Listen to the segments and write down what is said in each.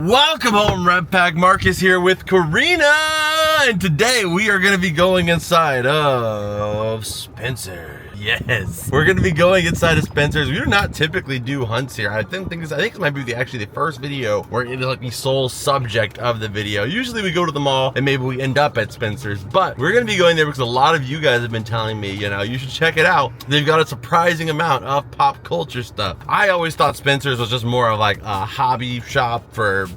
Welcome home, Red Pack. Marcus here with Karina, and today we are going to be going inside of Spencer. Yes, we're going to be going inside of Spencer's. We do not typically do hunts here. I think this might be actually the first video where it is like the sole subject of the video. Usually we go to the mall and maybe we end up at Spencer's, but we're going to be going there because a lot of you guys have been telling me, you know, you should check it out. They've got a surprising amount of pop culture stuff. I always thought Spencer's was just more of like a hobby shop for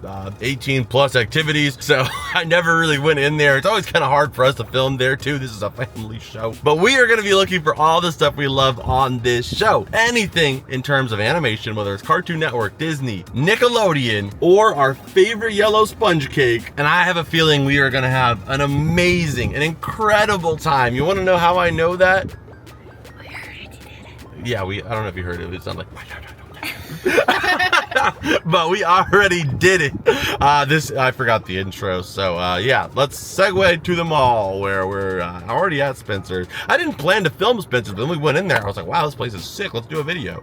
18 plus activities, so I never really went in there. It's always kind of hard for us to film there too. This is a family show, but we are going to be looking for all the stuff we love on this show. Anything in terms of animation, whether it's Cartoon Network, Disney, Nickelodeon, or our favorite yellow sponge cake. And I have a feeling we are going to have an amazing, an incredible time. You want to know how I know that? We heard it. Yeah, I don't know if you heard it. It sounded like but we already did it. I forgot the intro, so yeah, let's segue to the mall where we're already at Spencer's. I didn't plan to film Spencer's, but then we went in there. I was like, wow, this place is sick. Let's do a video.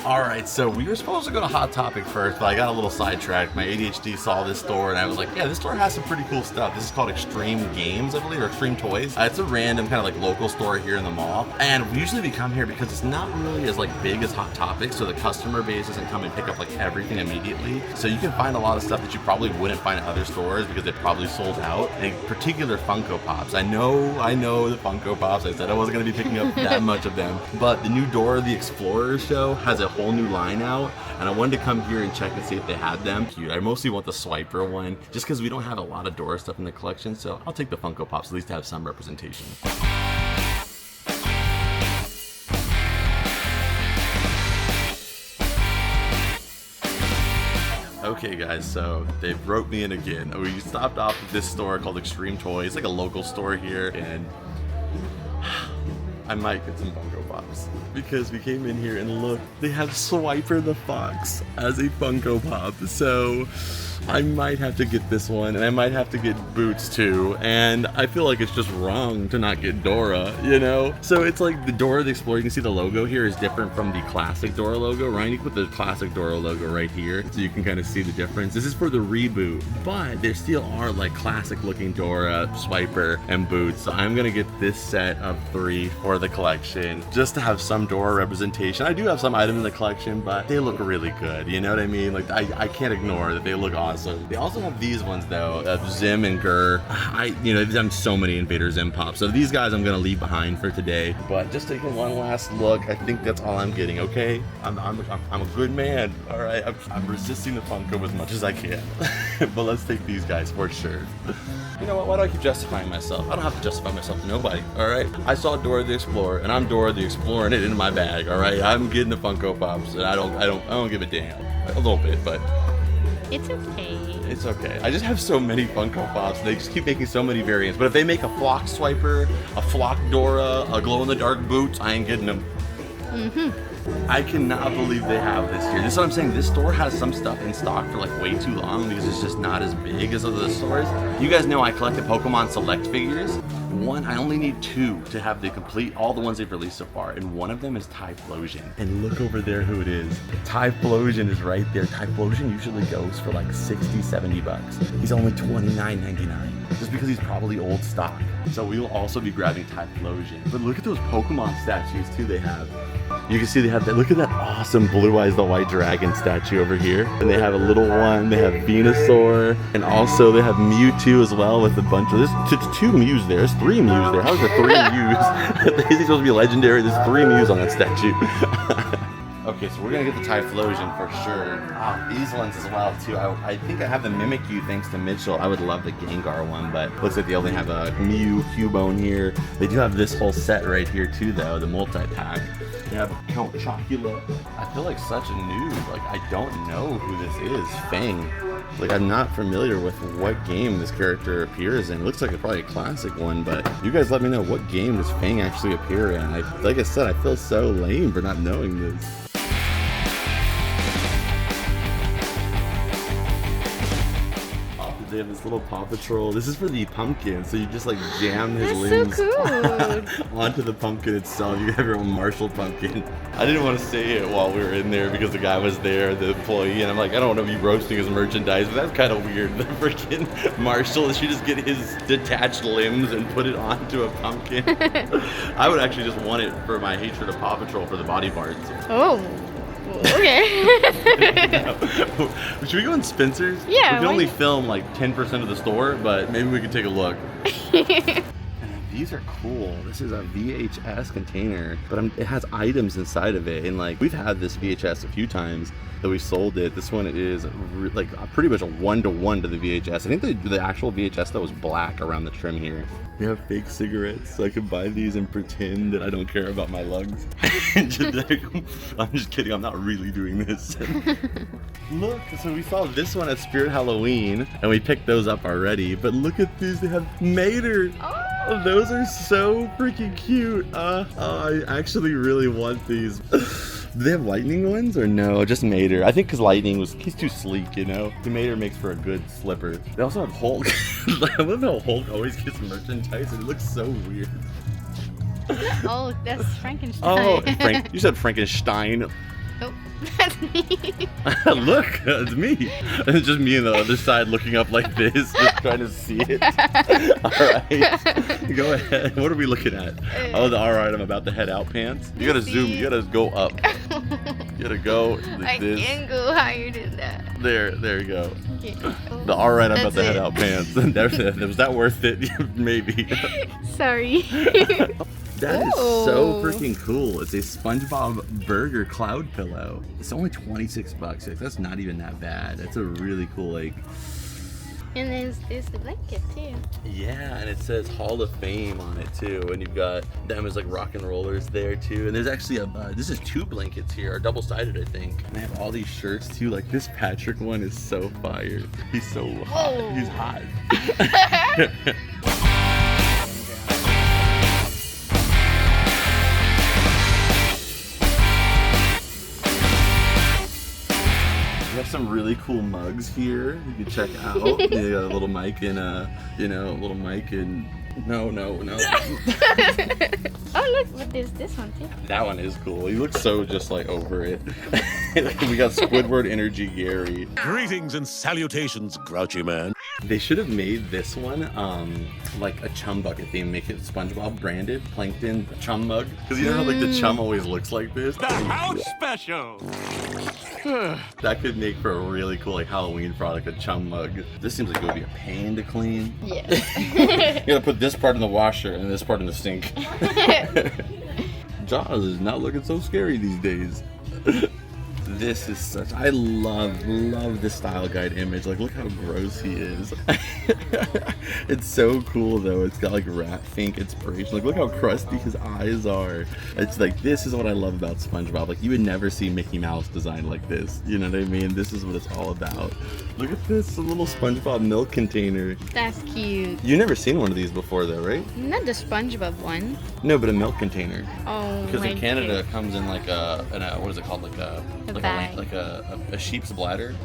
All right, so we were supposed to go to Hot Topic first, but I got a little sidetracked. My ADHD saw this store, and I was like, yeah, this store has some pretty cool stuff. This is called Extreme Games, I believe, or Extreme Toys. It's a random kind of like local store here in the mall, and usually we come here because it's not really as like big as Hot Topic, so the customer base doesn't come and pick up like everything immediately. So you can find a lot of stuff that you probably wouldn't find at other stores because they probably sold out. In particular, Funko Pops. I know the Funko Pops. I said I wasn't going to be picking up that much of them, but the new Dora the Explorer show has a whole new line out, and I wanted to come here and check and see if they had them. Cute. I mostly want the Swiper one just because we don't have a lot of Dora stuff in the collection, so I'll take the Funko Pops at least to have some representation. Okay guys, so they wrote me in again. We stopped off at this store called Extreme Toys. It's like a local store here, and I might get some Funko Pops because we came in here and look, they have Swiper the Fox as a Funko Pop. So I might have to get this one, and I might have to get Boots too, and I feel like it's just wrong to not get Dora, you know? So it's like the Dora the Explorer, you can see the logo here is different from the classic Dora logo, right? You can put the classic Dora logo right here so you can kind of see the difference. This is for the reboot, but there still are like classic looking Dora, Swiper, and Boots. So I'm gonna get this set of 3 for the collection just to have some Dora representation. I do have some items in the collection, but they look really good, you know what I mean? Like I can't ignore that they look awesome. They also have these ones though, of Zim and Gur. They've done so many Invader Zim pops. So these guys I'm gonna leave behind for today. But just taking one last look, I think that's all I'm getting. Okay, I'm a good man. All right, I'm resisting the Funko as much as I can. But let's take these guys for sure. You know what? Why do I keep justifying myself? I don't have to justify myself to nobody. All right, I saw Dora the Explorer, and I'm Dora the Explorer, and it in my bag. All right, I'm getting the Funko Pops, and I don't give a damn. A little bit, but. It's okay. It's okay. I just have so many Funko Pops. They just keep making so many variants. But if they make a Flock Swiper, a Flock Dora, a glow-in-the-dark Boots, I ain't getting them. I cannot believe they have this here. This is what I'm saying. This store has some stuff in stock for like way too long because it's just not as big as other stores. You guys know I collected Pokemon Select figures. I only need 2 to have the complete, all the ones they've released so far, and one of them is Tyloion. And look over there who it is. Tyloion is right there. Tyloion usually goes for like 60, 70 bucks. He's only $29.99, just because he's probably old stock. So we will also be grabbing Tyloion. But look at those Pokemon statues too they have. You can see they have that. Look at that awesome Blue Eyes the White Dragon statue over here. And they have a little one. They have Venusaur. And also they have Mewtwo as well with a bunch of this. It's 2 Mews there. There's 3 Mews there. How's there 3 Mews? Is he supposed to be legendary? There's 3 Mews on that statue. Okay, so we're gonna get the Tyloion for sure. These ones as well too. I think I have the Mimikyu thanks to Mitchell. I would love the Gengar one, but looks like they only have a Mew Cubone here. They do have this whole set right here too though, the multi-pack. They have Count Chocula. I feel like such a noob. Like I don't know who this is. Fang. Like I'm not familiar with what game this character appears in. It looks like it's probably a classic one, but you guys let me know what game does Fang actually appear in. Like I said, I feel so lame for not knowing this. They have this little Paw Patrol. This is for the pumpkin, so you just like jam his That's so limbs cool. onto the pumpkin itself. You have your own Marshall pumpkin. I didn't want to say it while we were in there because the guy was there, the employee, and I'm like, I don't want to be roasting his merchandise, but that's kind of weird. The freaking Marshall should just get his detached limbs and put it onto a pumpkin. I would actually just want it for my hatred of Paw Patrol for the body parts. Oh. Okay. Should we go in Spencer's? Yeah. We can only film like 10% of the store, but maybe we could take a look. These are cool. This is a VHS container, but it has items inside of it. And like, we've had this VHS a few times that we sold it. This one is like pretty much a 1-to-1 to the VHS. I think the actual VHS though was black around the trim here. They have fake cigarettes, so I can buy these and pretend that I don't care about my lungs. I'm just kidding, I'm not really doing this. Look, so we saw this one at Spirit Halloween, and we picked those up already, but look at these, they have Mater. Oh, those are so freaking cute. I actually really want these. Do they have lightning ones or no? Just Mater. I think because lightning he's too sleek, you know? The Mater makes for a good slipper. They also have Hulk. I love how Hulk always gets merchandise and it looks so weird. Oh, that's Frankenstein. Oh, you said Frankenstein. Oh, that's me. Look, it's me. It's just me on the other side looking up like this, just trying to see it. Alright, go ahead. What are we looking at? Oh, alright, I'm about to head out pants. You gotta zoom, you gotta go up. You gotta go like this. I can't go higher than that. There you go. Okay. Oh, The alright, I'm about that's to head it. out pants. Was that worth it? Maybe. Sorry. That is so freaking cool. It's a SpongeBob burger cloud pillow. It's only 26 bucks. That's not even that bad. That's a really cool, like... And there's the blanket too. Yeah, and it says Hall of Fame on it too. And you've got them as like rock and rollers there too. And there's actually this is 2 blankets here, double-sided I think. And they have all these shirts too. Like this Patrick one is so fire. He's so hot. Whoa. He's hot. We have some really cool mugs here you can check out. You got a little mic and little mic and no. Oh look, but there's this one too. That one is cool. He looks so just like over it. We got Squidward Energy Gary. Greetings and salutations, grouchy man. They should have made this one like a chum bucket theme. Make it SpongeBob branded, Plankton chum mug. Because you know how like the chum always looks like this? The house special. That could make for a really cool like Halloween product, a chum mug. This seems like it would be a pain to clean. Yeah. You gotta put this part in the washer and this part in the sink. Jaws is not looking so scary these days. This is such, I love this style guide image. Like, look how gross he is. It's so cool though. It's got like rat fink inspiration. Like, look how crusty his eyes are. It's like, this is what I love about SpongeBob. Like, you would never see Mickey Mouse designed like this. You know what I mean? This is what it's all about. Look at this little SpongeBob milk container. That's cute. You've never seen one of these before though, right? Not the SpongeBob one. No, but a milk container. Oh, Because in my Canada, God. it comes in like what is it called? Like a bag. like a sheep's bladder.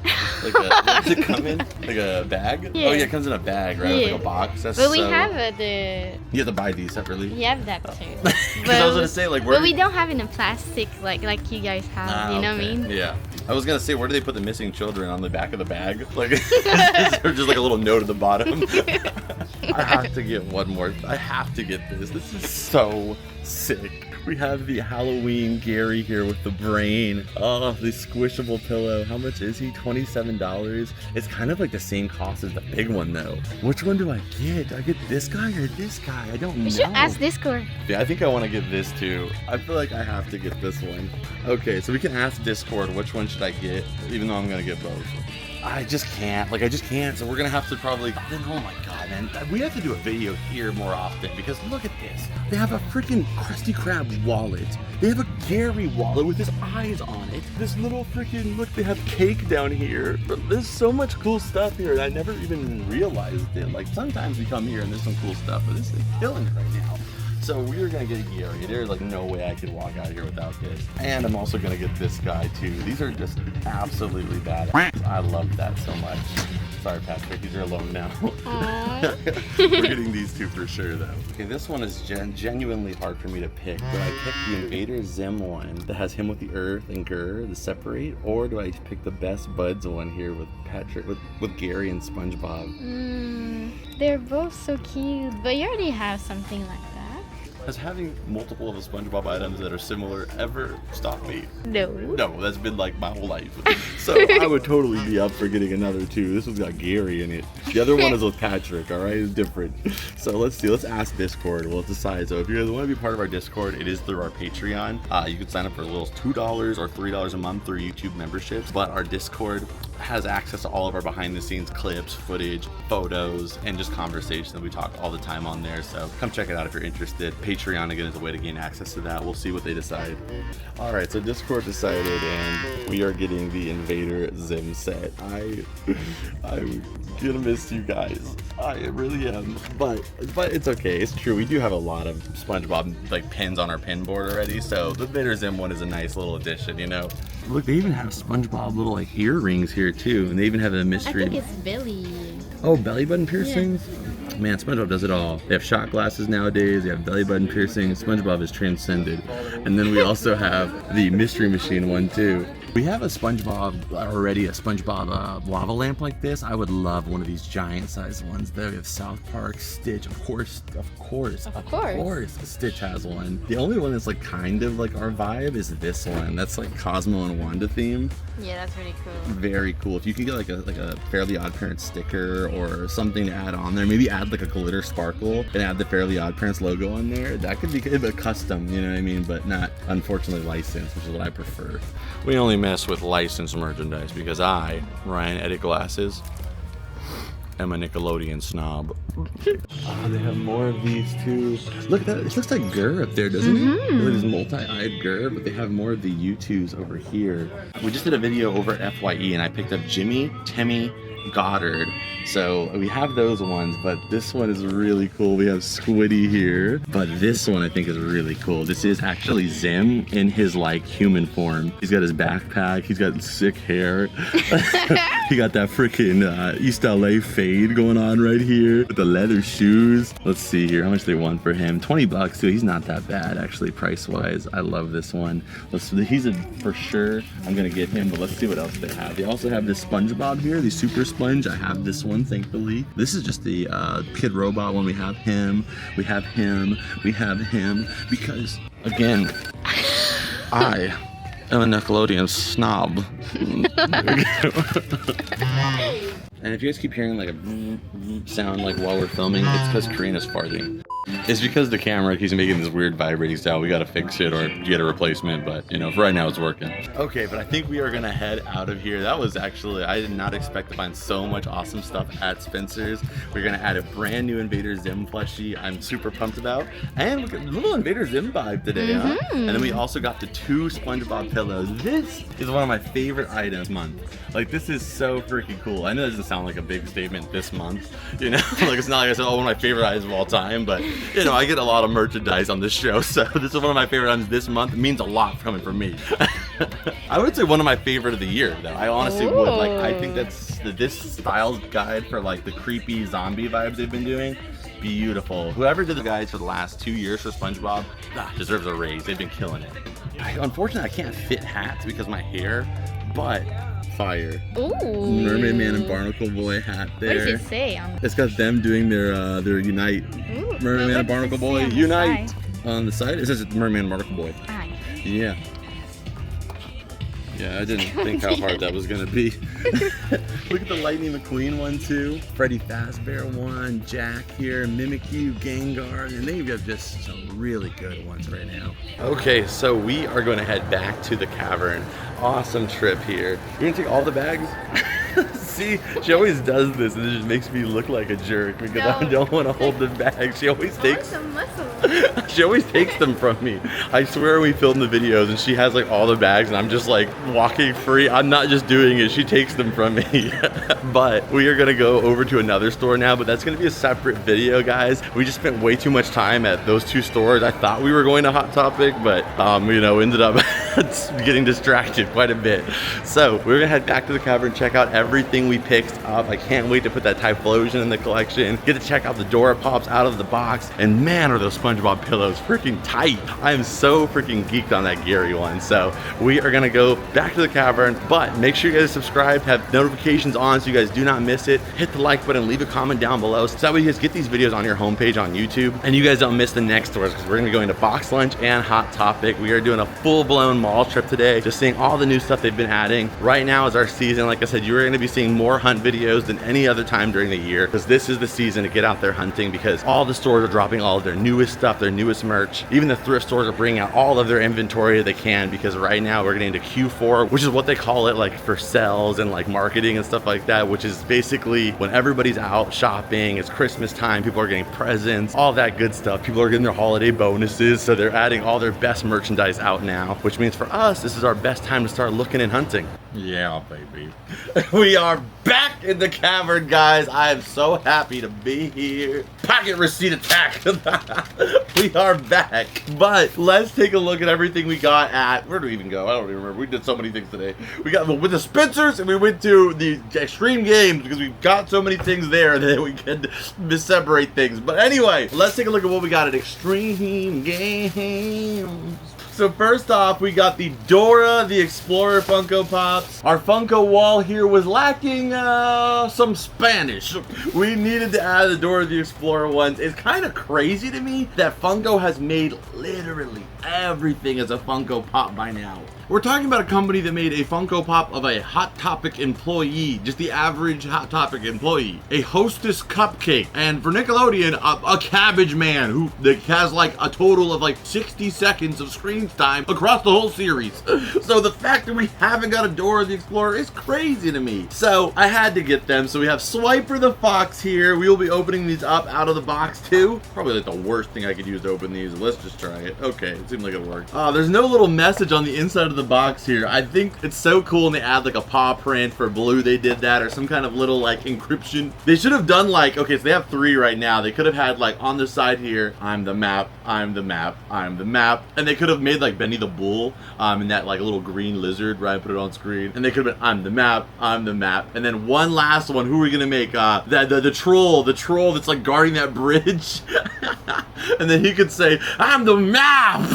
Like does it come in like a bag? Yeah. Oh yeah, it comes in a bag, right? Yeah. Like a box. That's But we so... have You have to buy these separately. we have that too. Because I was gonna say like where. But we don't have it in a plastic like you guys have. You know what I mean? Yeah. I was gonna say, where do they put the missing children on the back of the bag? Like, or just like a little note at the bottom. I have to get one more. I have to get this. This is so sick. We have the Halloween Gary here with the brain. Oh, the squishable pillow. How much is he? $27. It's kind of like the same cost as the big one though. Which one do I get? Do I get this guy or this guy? I don't know. We should ask Discord. Yeah, I think I want to get this too. I feel like I have to get this one. Okay, so we can ask Discord which one should I get, even though I'm gonna get both. I just can't. Like, I just can't. So we're gonna have to probably. Then, oh my god, man, we have to do a video here more often because look at this. They have a freaking Krusty Krab wallet. They have a Gary wallet with his eyes on it. This little freaking look. They have cake down here. There's so much cool stuff here. I never even realized it. Like sometimes we come here and there's some cool stuff, but this is killing it right now. So we're gonna get Gary. There's like no way I could walk out of here without this. And I'm also gonna get this guy too. These are just absolutely badass. I love that so much. Sorry, Patrick, these are alone now. We're getting these two for sure, though. Okay, this one is genuinely hard for me to pick. Do I pick the Invader Zim one that has him with the Earth and Gur, the separate, or do I pick the Best Buds one here with Patrick, with Gary and SpongeBob? They're both so cute, but you already have something like that. Has having multiple of the SpongeBob items that are similar ever stopped me? No. No, that's been like my whole life. So I would totally be up for getting another two. This one's got Gary in it. The other one is with Patrick, all right? It's different. So let's see. Let's ask Discord. We'll decide. So if you guys want to be part of our Discord, it is through our Patreon. You can sign up for as little as $2 or $3 a month through YouTube memberships. But our Discord has access to all of our behind the scenes clips, footage, photos, and just conversations that we talk all the time on there. So come check it out if you're interested. Patreon again is a way to gain access to that. We'll see what they decide. All right, so Discord decided, and we are getting the Invader Zim set. I'm gonna miss you guys. I really am, but it's okay. It's true. We do have a lot of SpongeBob like pins on our pin board already, so the Invader Zim one is a nice little addition, you know. Look, they even have SpongeBob little like earrings here too, and they even have a mystery. I think it's Billy. Oh, belly button piercings? Yeah. Man, SpongeBob does it all. They have shot glasses nowadays, they have belly button piercings. SpongeBob is transcended. And then we also have the Mystery Machine one too. We have a SpongeBob already, a SpongeBob lava lamp like this. I would love one of these giant sized ones though. We have South Park, Stitch, of course, Stitch has one. The only one that's like kind of like our vibe is this one. That's like Cosmo and Wanda theme. Yeah, that's really cool. Very cool. If you could get like a Fairly Odd Parents sticker or something to add on there, maybe add like a glitter sparkle and add the Fairly Odd Parents logo on there. That could be a custom, you know what I mean? But not unfortunately licensed, which is what I prefer. We only mess with licensed merchandise because I, Ryan Edit Glasses, am a Nickelodeon snob. Oh, they have more of these too. Look at that. It looks like Gur up there, doesn't it? Look at this multi-eyed Gur, but they have more of the U2s over here. We just did a video over at FYE and I picked up Jimmy, Timmy, Goddard. So we have those ones, but this one is really cool. We have Squiddy here, but this one I think is really cool. This is actually Zim in his like human form. He's got his backpack. He's got sick hair. He got that freaking East LA fade going on right here with the leather shoes. Let's see here how much they want for him. 20 bucks too. He's not that bad actually price wise. I love this one. He's a for sure. I'm gonna get him, but let's see what else they have. They also have this SpongeBob here, the Super Sponge. I have this one, thankfully. This is just the Kid Robot one. We have him, we have him, we have him, because again, I am a Nickelodeon snob. And if you guys keep hearing like a sound like while we're filming, it's because Karina's farting. It's because the camera keeps making this weird vibrating sound. We gotta fix it or get a replacement, but you know, for right now it's working. Okay, but I think we are gonna head out of here. That was actually, I did not expect to find so much awesome stuff at Spencer's. We're gonna add a brand new Invader Zim plushie I'm super pumped about. And we got a little Invader Zim vibe today, huh? And then we also got the 2 SpongeBob pillows. This is one of my favorite items this month. Like, this is so freaking cool. I know it doesn't sound like a big statement this month, you know? Like, it's not like I said, oh, one of my favorite items of all time, but you know, I get a lot of merchandise on this show, so this is one of my favorite items this month. It means a lot coming from me. I would say one of my favorite of the year, though. I honestly would. Like, I think that's this styles guide for like the creepy zombie vibes they've been doing. Beautiful. Whoever did the guides for the last 2 years for SpongeBob deserves a raise. They've been killing it. Unfortunately, I can't fit hats because of my hair, but fire. Ooh. Mermaid Man and Barnacle Boy hat there. What does it say? It's got them doing their Unite. Ooh, Mermaid Man and Barnacle Boy, on Unite. On the side, it says Mermaid and Barnacle Boy. Yeah. Yeah, I didn't think how hard that was gonna be. Look at the Lightning McQueen one too. Freddy Fazbear one, Jack here, Mimikyu, Gengar, and they've got just some really good ones right now. Okay, so we are gonna head back to the cavern. Awesome trip here. You're gonna take all the bags? See, she always does this, and it just makes me look like a jerk because I No. don't want to hold the bag. She always takes. some muscle. She always takes them from me. I swear we filmed the videos and she has like all the bags and I'm just like walking free. I'm not just doing it, she takes them from me. But we are gonna go over to another store now, but that's gonna be a separate video, guys. We just spent way too much time at those two stores. I thought we were going to Hot Topic, but you know, ended up getting distracted quite a bit. So we're gonna head back to the cavern, check out everything we picked up. I can't wait to put that Tyloion in the collection, get to check out the Dora Pops out of the box, and man, are those SpongeBob pillows freaking tight. I am so freaking geeked on that Gary one. So we are gonna go back to the cavern, but make sure you guys subscribe, have notifications on so you guys do not miss it. Hit the like button, leave a comment down below so that way you guys get these videos on your homepage on YouTube and you guys don't miss the next stores because we're gonna be going to Box Lunch and Hot Topic. We are doing a full-blown mall trip today, just seeing all the new stuff they've been adding. Right now is our season. Like I said, you're gonna be seeing more hunt videos than any other time during the year because this is the season to get out there hunting because all the stores are dropping all of their newest stuff, their newest merch. Even the thrift stores are bringing out all of their inventory they can because right now we're getting into Q4, which is what they call it, like for sales and like marketing and stuff like that, which is basically when everybody's out shopping, it's Christmas time, people are getting presents, all that good stuff. People are getting their holiday bonuses, so they're adding all their best merchandise out now, which means for us, this is our best time to start looking and hunting. Yeah, baby. We are back in the cavern, guys. I am so happy to be here. Pocket receipt attack. We are back. But let's take a look at everything we got at, where do we even go? I don't even remember. We did so many things today. We went to Spencer's and we went to the Extreme Games because we've got so many things there that we can separate things. But anyway, let's take a look at what we got at Extreme Games. So first off, we got the Dora the Explorer Funko Pops. Our Funko wall here was lacking some Spanish. We needed to add the Dora the Explorer ones. It's kind of crazy to me that Funko has made literally everything as a Funko Pop by now. We're talking about a company that made a Funko Pop of a Hot Topic employee, just the average Hot Topic employee, a Hostess cupcake, and for Nickelodeon, a Cabbage Man who has like a total of like 60 seconds of screen time across the whole series. So the fact that we haven't got a Dora the Explorer is crazy to me. So I had to get them. So we have Swiper the Fox here. We will be opening these up out of the box too. Probably like the worst thing I could use to open these. Let's just try it. Okay, it seemed like it worked. There's no little message on the inside of the box here. I think it's so cool, and they add like a paw print for Blue. They did that, or some kind of little like encryption. They should have done like, okay, so they have 3 right now. They could have had like on the side here, I'm the map, I'm the map, I'm the map, and they could have made like Benny the Bull and that like little green lizard, right? Put it on screen, and they could have been I'm the map, I'm the map, and then one last one. Who are we gonna make? The troll that's like guarding that bridge, and then he could say I'm the map.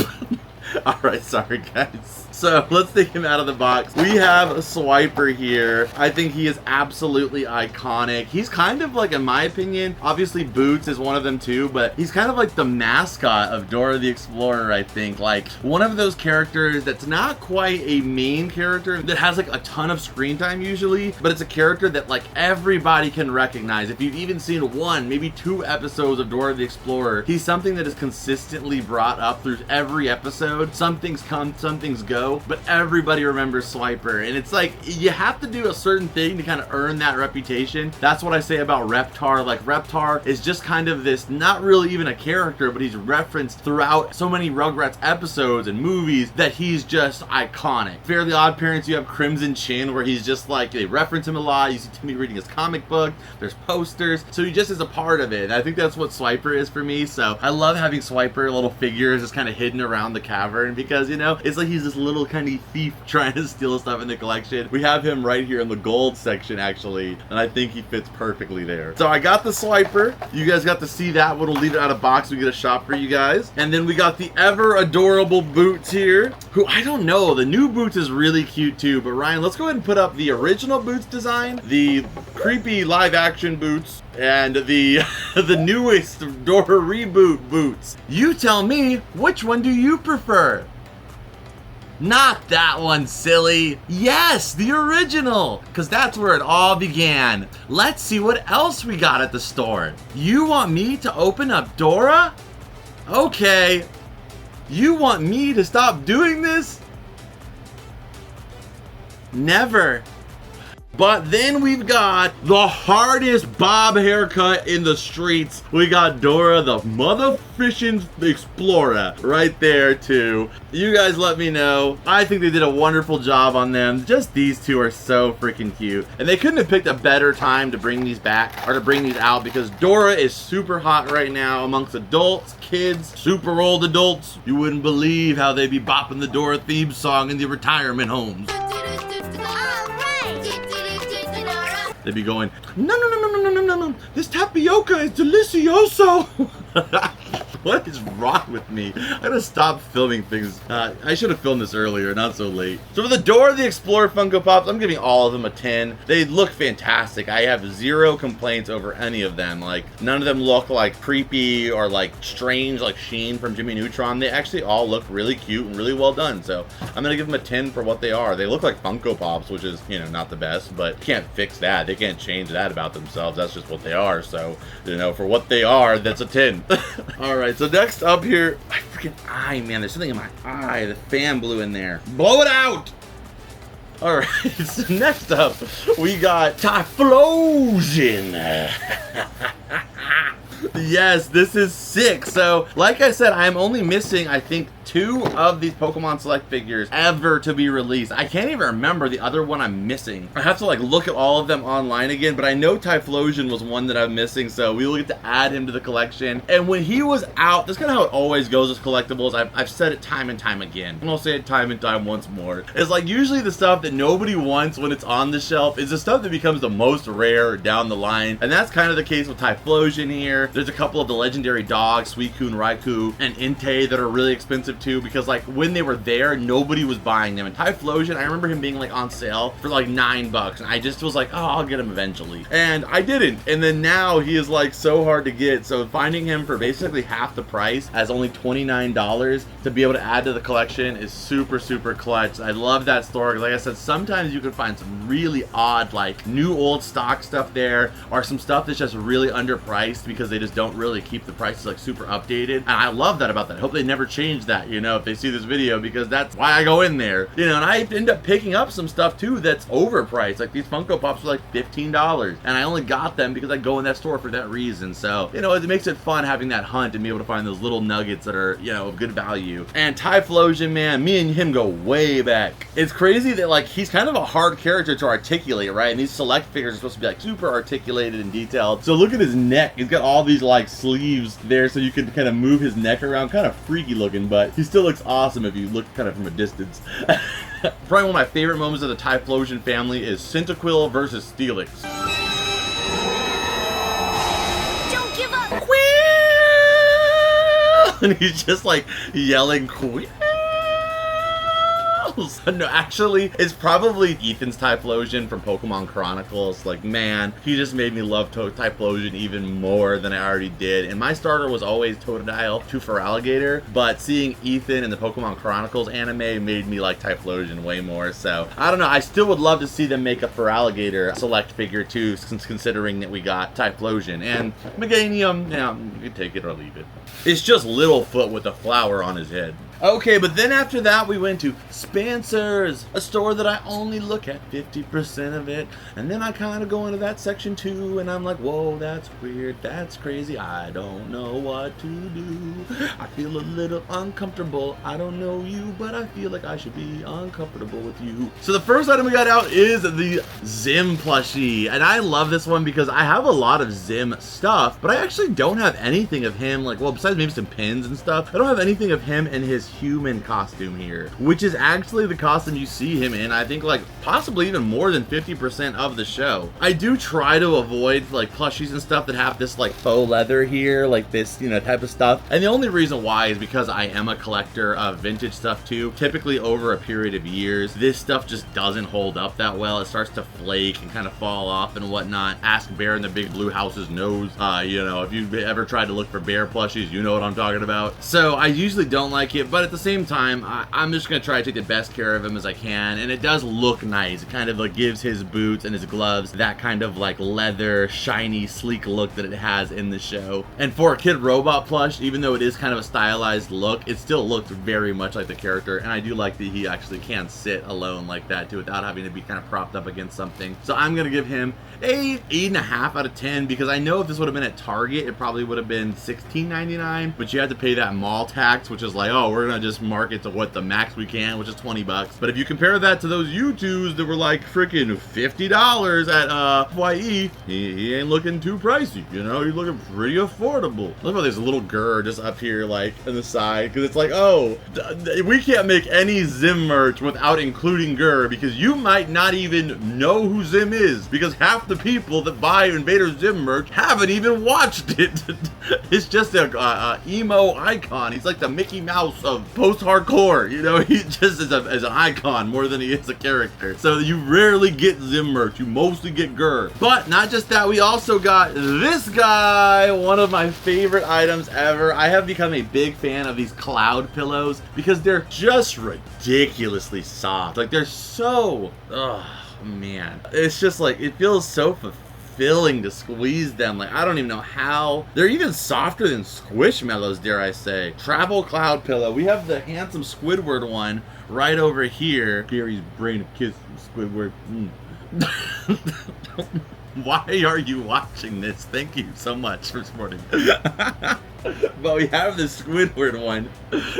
All right, sorry guys. So let's take him out of the box. We have a Swiper here. I think he is absolutely iconic. He's kind of like, in my opinion, obviously Boots is one of them too, but he's kind of like the mascot of Dora the Explorer, I think. Like one of those characters that's not quite a main character that has like a ton of screen time usually, but it's a character that like everybody can recognize. If you've even seen 1, maybe 2 episodes of Dora the Explorer, he's something that is consistently brought up through every episode. Some things come, some things go, but everybody remembers Swiper, and it's like you have to do a certain thing to kind of earn that reputation. That's what I say about Reptar. Like Reptar is just kind of this, not really even a character, but he's referenced throughout so many Rugrats episodes and movies that he's just iconic. Fairly Odd Parents, you have Crimson Chin, where he's just like, they reference him a lot. You see Timmy reading his comic book, there's posters, so he just is a part of it. And I think that's what Swiper is for me. So I love having Swiper little figures just kind of hidden around the cavern because, you know, it's like he's this little kind of thief trying to steal stuff in the collection. We have him right here in the gold section actually, and I think he fits perfectly there. So I got the Swiper. You guys got to see that one. We'll leave it out of box. We get a shop for you guys. And then we got the ever adorable Boots here, who I don't know, the new Boots is really cute too, but Ryan, let's go ahead and put up the original Boots design, the creepy live action Boots, and the the newest Dora reboot Boots. You tell me, which one do you prefer? Not that one, silly. Yes, the original, because that's where it all began. Let's see what else we got at the store. You want me to open up Dora? Okay. You want me to stop doing this? Never. But then we've got the hardest Bob haircut in the streets. We got Dora, the mother-fishing explorer, right there too. You guys let me know. I think they did a wonderful job on them. Just these two are so freaking cute. And they couldn't have picked a better time to bring these back, or to bring these out, because Dora is super hot right now amongst adults, kids, super old adults. You wouldn't believe how they be bopping the Dora theme song in the retirement homes. They'd be going, no, no, no, no, no, no, no, no, this tapioca is delicioso. What is wrong with me? I gotta stop filming things. I should have filmed this earlier, not so late. So for the Dora the Explorer Funko Pops, I'm giving all of them a 10. They look fantastic. I have zero complaints over any of them. Like, none of them look like creepy or like strange, like Sheen from Jimmy Neutron. They actually all look really cute and really well done. So I'm gonna give them a 10 for what they are. They look like Funko Pops, which is, you know, not the best, but you can't fix that. They can't change that about themselves. That's just what they are. So, you know, for what they are, that's a 10. All right. So next up here, my freaking eye, man, there's something in my eye. The fan blew in there. Blow it out! All right, so next up, we got Tyloion. Yes, this is sick. So, like I said, I'm only missing, I think, 2 of these Pokemon Select figures ever to be released. I can't even remember the other one I'm missing. I have to like look at all of them online again, but I know Tyloion was one that I'm missing, so we will get to add him to the collection. And when he was out, that's kind of how it always goes with collectibles. I've said it time and time again, and I'll say it time and time once more. It's like usually the stuff that nobody wants when it's on the shelf is the stuff that becomes the most rare down the line, and that's kind of the case with Tyloion here. There's a couple of the legendary dogs, Suicune, Raikou, and Entei, that are really expensive too, because like when they were there, nobody was buying them. And Tyloion, I remember him being like on sale for like $9, and I just was like, oh, I'll get him eventually, and I didn't. And then now he is like so hard to get, so finding him for basically half the price, as only $29 to be able to add to the collection, is super clutch. I love that store. Like I said, sometimes you can find some really odd like new old stock stuff there, or some stuff that's just really underpriced because they just don't really keep the prices like super updated, and I love that about that. I hope they never change that, you know, if they see this video, because that's why I go in there, you know. And I end up picking up some stuff too that's overpriced. Like these Funko Pops were like $15, and I only got them because I go in that store for that reason. So, you know, it makes it fun having that hunt and be able to find those little nuggets that are, you know, of good value. And Tyloion, man, me and him go way back. It's crazy that like he's kind of a hard character to articulate, right? And these Select figures are supposed to be like super articulated and detailed. So look at his neck. He's got all these like sleeves there, so you can kind of move his neck around. Kind of freaky looking, but he still looks awesome if you look kind of from a distance. Probably one of my favorite moments of the Tyloion family is Cyndaquil versus Steelix. Don't give up! And he's just like yelling Quill. No, actually, it's probably Ethan's Tyloion from Pokemon Chronicles. Like, man, he just made me love Tyloion even more than I already did. And my starter was always Totodile to Feraligatr, but seeing Ethan in the Pokemon Chronicles anime made me like Tyloion way more. So, I don't know, I still would love to see them make a Feraligatr Select figure too, considering that we got Tyloion. And Meganium, yeah, you can take it or leave it. It's just Littlefoot with a flower on his head. Okay, but then after that, we went to Spencer's, a store that I only look at 50% of it. And then I kind of go into that section too, and I'm like, whoa, that's weird, that's crazy. I don't know what to do. I feel a little uncomfortable. I don't know you, but I feel like I should be uncomfortable with you. So the first item we got out is the Zim plushie. And I love this one because I have a lot of Zim stuff, but I actually don't have anything of him, like, well, besides maybe some pins and stuff, I don't have anything of him in his human costume here, which is actually the costume you see him in, I think, like possibly even more than 50% of the show. I do try to avoid like plushies and stuff that have this like faux leather here, like this, you know, type of stuff. And the only reason why is because I am a collector of vintage stuff too. Typically over a period of years, this stuff just doesn't hold up that well. It starts to flake and kind of fall off and whatnot. Ask Bear in the Big Blue House's nose. You know, if you've ever tried to look for bear plushies, you know what I'm talking about. So I usually don't like it, but but at the same time, I'm just gonna try to take the best care of him as I can, and it does look nice. It kind of like gives his boots and his gloves that kind of like leather, shiny, sleek look that it has in the show. And for a kid robot plush, even though it is kind of a stylized look, it still looks very much like the character, and I do like that he actually can sit alone like that too without having to be kind of propped up against something. So I'm gonna give him 8.5 out of 10, because I know if this would have been at Target, it probably would have been $16.99, but you had to pay that mall tax, which is like, oh, we're gonna just mark it to what the max we can, which is 20 bucks. But if you compare that to those U2s that were like freaking $50 at FYE, he ain't looking too pricey, you know, he's looking pretty affordable. Look at this little grr just up here like on the side, because it's like, oh, we can't make any Zim merch without including grr, because you might not even know who Zim is, because half the people that buy Invader Zim merch haven't even watched it. It's just a emo icon. He's like the Mickey Mouse of post-hardcore, you know, he just is an icon more than he is a character. So you rarely get Zim merch, you mostly get grr. But not just that, we also got this guy, one of my favorite items ever. I have become a big fan of these cloud pillows because they're just ridiculously soft. Like they're so, oh man, it's just like, it feels so fulfilling to squeeze them. Like I don't even know how. They're even softer than Squishmallows, dare I say. Travel cloud pillow. We have the handsome Squidward one right over here. Gary's brain of kiss Squidward. Why are you watching this? Thank you so much for supporting. But we have the Squidward one,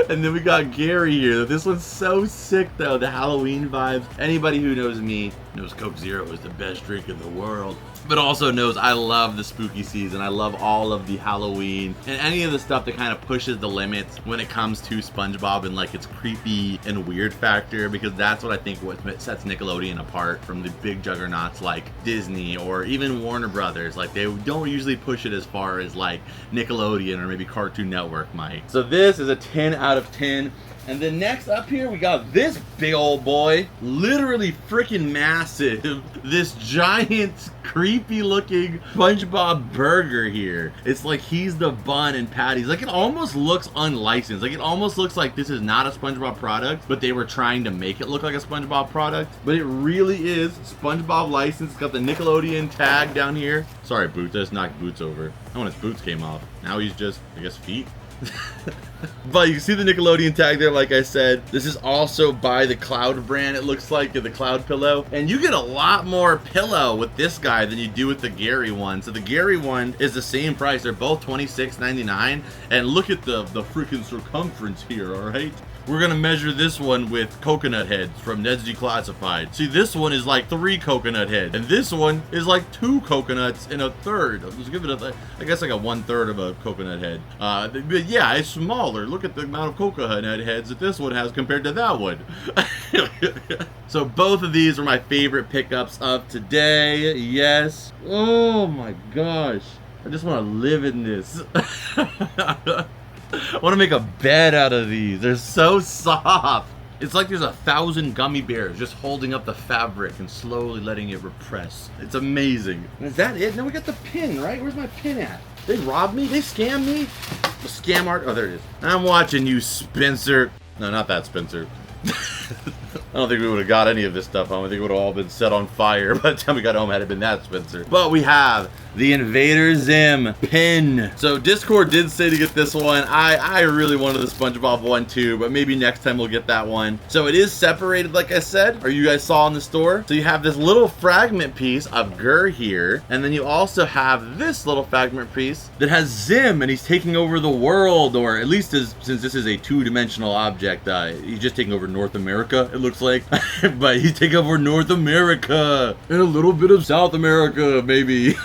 and then we got Gary here. This one's so sick though, the Halloween vibes. Anybody who knows me knows Coke Zero is the best drink in the world, but also knows I love the spooky season. I love all of the Halloween and any of the stuff that kind of pushes the limits when it comes to SpongeBob and like its creepy and weird factor, because that's what I think what sets Nickelodeon apart from the big juggernauts like Disney or even Warner Brothers. Like they don't usually push it as far as like Nickelodeon or maybe Cartoon Network might. So this is a 10 out of 10. And then next up here, we got this big old boy, literally freaking massive. This giant, creepy looking SpongeBob burger here. It's like he's the bun and patties. Like it almost looks unlicensed. Like it almost looks like this is not a SpongeBob product, but they were trying to make it look like a SpongeBob product. But it really is SpongeBob licensed. It's got the Nickelodeon tag down here. Sorry, Boots, I just knocked Boots over. Oh, and his boots came off. Now he's just, I guess, feet. But you see the Nickelodeon tag there, like I said. This is also by the Cloud brand, it looks like, the Cloud pillow. And you get a lot more pillow with this guy than you do with the Gary one. So the Gary one is the same price. They're both $26.99. And look at the freaking circumference here, all right? We're gonna measure this one with coconut heads from Ned's Declassified. See, this one is like 3 coconut heads, and this one is like 2 coconuts and a third. Let's give it a, I guess like a 1/3 of a coconut head. But yeah, it's smaller. Look at the amount of coconut heads that this one has compared to that one. So both of these are my favorite pickups of today. Yes. Oh my gosh. I just want to live in this. I want to make a bed out of these. They're so soft. It's like there's 1,000 gummy bears just holding up the fabric and slowly letting it repress. It's amazing. And is that it? Now we got the pin, right? Where's my pin at? They robbed me? They scammed me? The scam art? Oh, there it is. I'm watching you, Spencer. No, not that Spencer. I don't think we would have got any of this stuff home. I think it would have all been set on fire by the time we got home had it been that Spencer. But we have the Invader Zim pin. So Discord did say to get this one. I really wanted the SpongeBob one too, but maybe next time we'll get that one. So it is separated, like I said, or you guys saw in the store. So you have this little fragment piece of Gur here, and then you also have this little fragment piece that has Zim, and he's taking over the world, or at least since this is a 2-dimensional object, he's just taking over North America, it looks like. But he's taking over North America and a little bit of South America, maybe.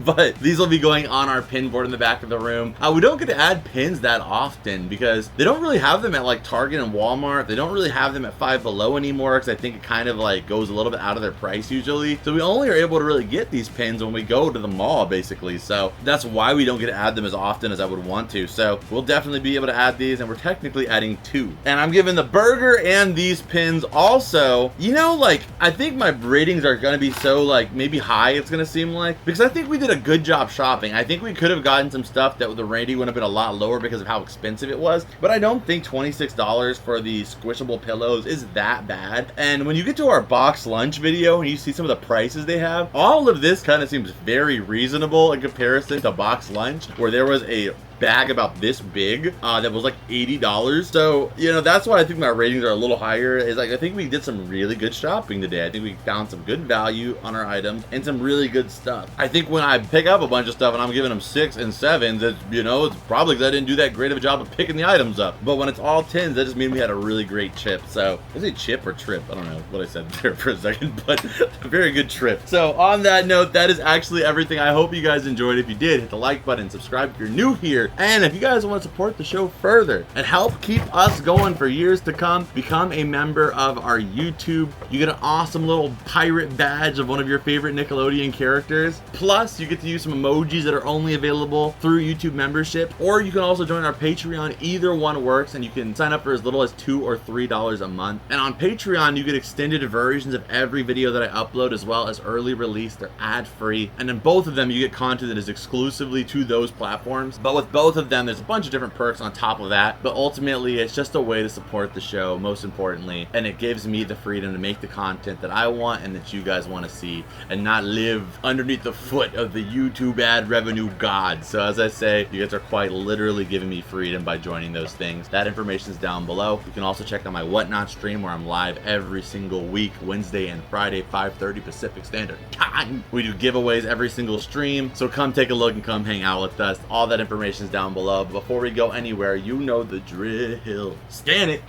But these will be going on our pin board in the back of the room. We don't get to add pins that often because they don't really have them at like Target and Walmart. They don't really have them at Five Below anymore because I think it kind of like goes a little bit out of their price usually. So we only are able to really get these pins when we go to the mall basically. So that's why we don't get to add them as often as I would want to. So we'll definitely be able to add these, and we're technically adding 2. And I'm giving the burger and these pins also, you know, like I think my ratings are gonna be so like maybe high, it's gonna seem like, because I think we did a good job shopping. I think we could have gotten some stuff that the rating would have been a lot lower because of how expensive it was, but I don't think $26 for the squishable pillows is that bad. And when you get to our box lunch video and you see some of the prices they have, all of this kind of seems very reasonable in comparison to box lunch, where there was a bag about this big that was like $80. So, you know, that's why I think my ratings are a little higher. Is like, I think we did some really good shopping today. I think we found some good value on our items and some really good stuff. I think when I pick up a bunch of stuff and I'm giving them 6 and 7s, it's, you know, it's probably because I didn't do that great of a job of picking the items up. But when it's all 10s, that just means we had a really great chip. So, is it chip or trip? I don't know what I said there for a second, but a very good trip. So, on that note, that is actually everything. I hope you guys enjoyed. If you did, hit the like button, subscribe if you're new here. And if you guys want to support the show further and help keep us going for years to come, become a member of our YouTube. You get an awesome little pirate badge of one of your favorite Nickelodeon characters. Plus, you get to use some emojis that are only available through YouTube membership. Or you can also join our Patreon. Either one works, and you can sign up for as little as $2 or $3 a month. And on Patreon, you get extended versions of every video that I upload, as well as early release. They're ad-free. And in both of them, you get content that is exclusively to those platforms. But with both of them, there's a bunch of different perks on top of that, but ultimately it's just a way to support the show, most importantly, and it gives me the freedom to make the content that I want and that you guys want to see, and not live underneath the foot of the YouTube ad revenue god. So as I say, you guys are quite literally giving me freedom by joining those things. That information is down below. You can also check out my Whatnot stream, where I'm live every single week, Wednesday and Friday, 5:30 Pacific Standard Time. We do giveaways every single stream, so come take a look and come hang out with us. All that information is down below. Before we go anywhere, you know the drill. Scan it.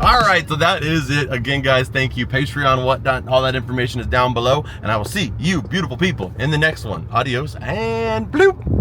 All right, so that is it. Again, guys, thank you. Patreon, whatnot, all that information is down below, and I will see you beautiful people in the next one. Adios and bloop.